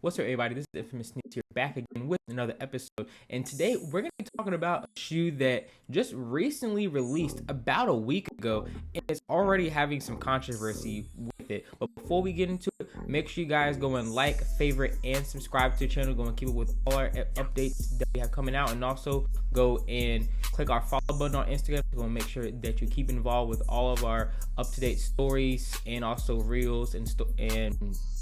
What's up, everybody? This is Infamous Sneaks here, back again with another episode. And today we're going to be talking about a shoe that just recently released about a week ago, and it's already having some controversy with it. But before we get into it, make sure you guys go and like, favorite, and subscribe to the channel. Go and keep it with all our updates that we have coming out, and also go and click our follow button on Instagram. Go and make sure that you keep involved with all of our up-to-date stories and also reels and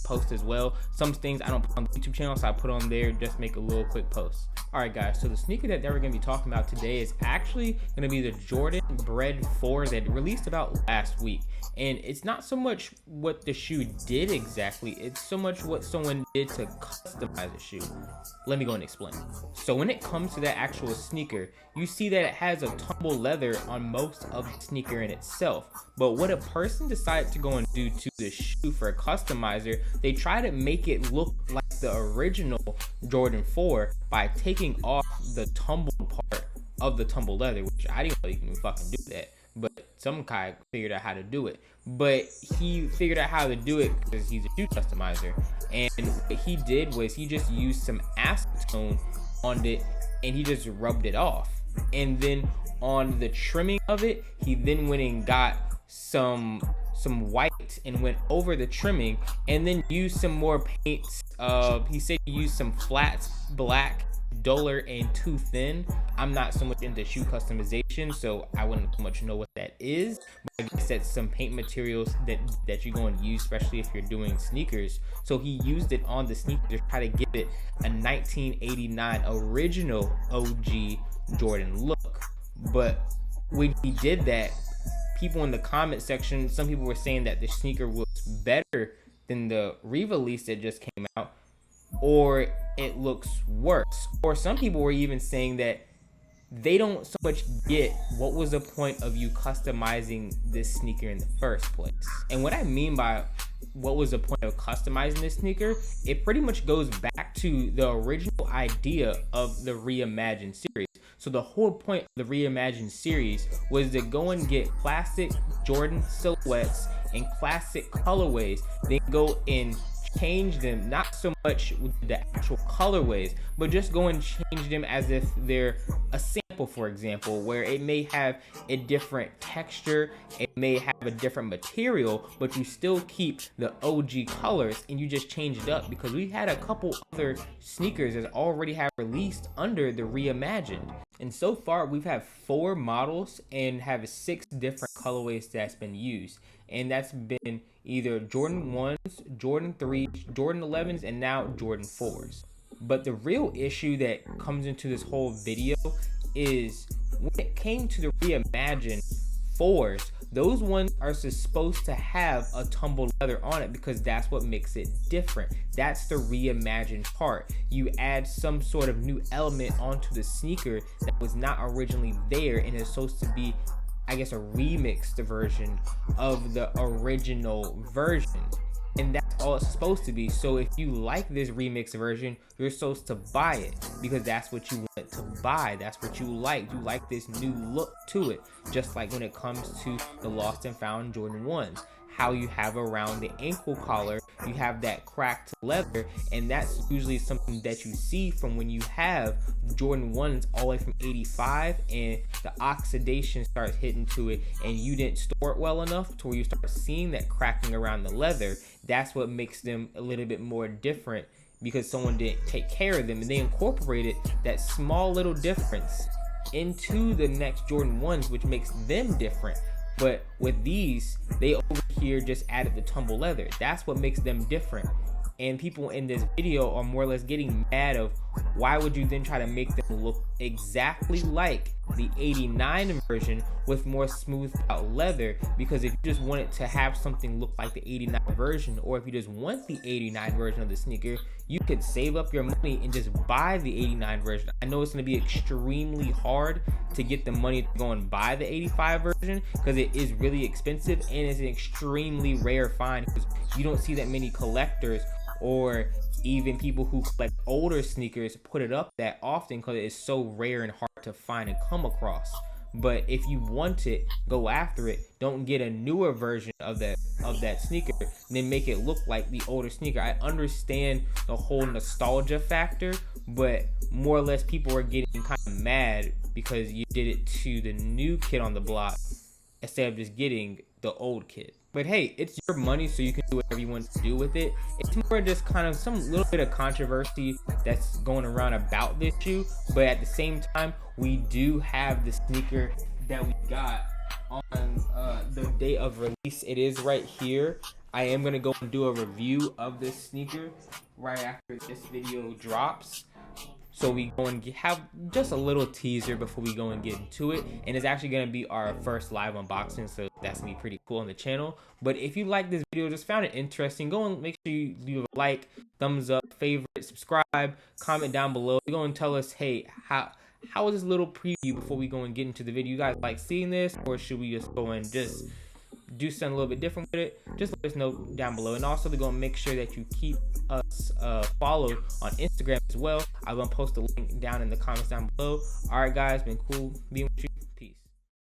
post as well. Some things I don't put on the YouTube channel, so I put on there, just make a little quick post. Alright guys, so the sneaker that we're going to be talking about today is actually going to be the Jordan Bred 4 that released about last week. And it's not so much what the shoe did exactly, it's so much what someone did to customize the shoe. Let me go and explain. So when it comes to that actual sneaker, you see that it has a tumble leather on most of the sneaker in itself. But what a person decided to go and do to the shoe for a customizer, they try to make it look like the original Jordan 4 by taking off the tumble part of the tumble leather, which I didn't really even fucking do that. But some guy figured out how to do it. But he figured out how to do it because he's a shoe customizer. And what he did was he just used some acetone on it and he just rubbed it off. And then on the trimming of it, he then went and got some white and went over the trimming and then used some more paints. He said he used some flats, black, duller, and too thin. I'm not so much into shoe customization, so I wouldn't so much know what that is, but I guess that's some paint materials that you're going to use, especially if you're doing sneakers. So he used it on the sneaker to try to give it a 1989 original OG Jordan look. But when he did that, people in the comment section, some people were saying that the sneaker looks better than the re-release that just came out, or it looks worse. Or some people were even saying that they don't so much get what was the point of you customizing this sneaker in the first place. And what I mean by what was the point of customizing this sneaker, it pretty much goes back to the original idea of the Reimagined series. So the whole point of the Reimagined series was to go and get classic Jordan silhouettes and classic colorways, then go and change them, not so much with the actual colorways, but just go and change them as if they're a sample, for example, where it may have a different texture, it may have a different material, but you still keep the OG colors and you just change it up. Because we had a couple other sneakers that already have released under the Reimagined, and so far we've had 4 models and have 6 different colorways that's been used, and that's been either Jordan 1s, Jordan 3s, Jordan 11s, and now Jordan 4s. But the real issue that comes into this whole video is when it came to the Reimagined 4s, those ones are supposed to have a tumble leather on it because that's what makes it different. That's the Reimagined part. You add some sort of new element onto the sneaker that was not originally there, and it's supposed to be, I guess, a remixed version of the original version. And that's all it's supposed to be. So if you like this remix version, you're supposed to buy it because that's what you want to buy. That's what you like. You like this new look to it. Just like when it comes to the lost and found Jordan 1s. How you have around the ankle collar, you have that cracked leather, and that's usually something that you see from when you have Jordan 1s all the way from 85 and the oxidation starts hitting to it and you didn't store it well enough to where you start seeing that cracking around the leather. That's what makes them a little bit more different, because someone didn't take care of them and they incorporated that small little difference into the next Jordan 1s, which makes them different. But with these, they over here just added the tumble leather. That's what makes them different. And people in this video are more or less getting mad of why would you then try to make them look exactly like the 89 version with more smoothed out leather? Because if you just wanted to have something look like the 89 version, or if you just want the 89 version of the sneaker, you could save up your money and just buy the 89 version. I know it's going to be extremely hard to get the money to go and buy the 85 version because it is really expensive and it's an extremely rare find, because you don't see that many collectors or even people who collect older sneakers put it up that often because it's so rare and hard to find and come across. But if you want it, go after it. Don't get a newer version of that sneaker and then make it look like the older sneaker. I understand the whole nostalgia factor, but more or less people are getting kind of mad because you did it to the new kid on the block instead of just getting the old kid. But hey, it's your money, so you can do whatever you want to do with it. It's more just kind of some little bit of controversy that's going around about this shoe. But at the same time, we do have the sneaker that we got on the day of release. It is right here. I am going to go and do a review of this sneaker right after this video drops. So we go and have just a little teaser before we go and get into it. And it's actually going to be our first live unboxing, so that's going to be pretty cool on the channel. But if you like this video, just found it interesting, go and make sure you leave a like, thumbs up, favorite, subscribe, comment down below. Go and tell us, hey, how was this little preview before we go and get into the video? You guys like seeing this, or should we just go and just do something a little bit different with it? Just let us know down below. And also to go and make sure that you keep us followed on Instagram as well. I'm gonna post a link down in the comments down below. All right, guys, been cool being with you.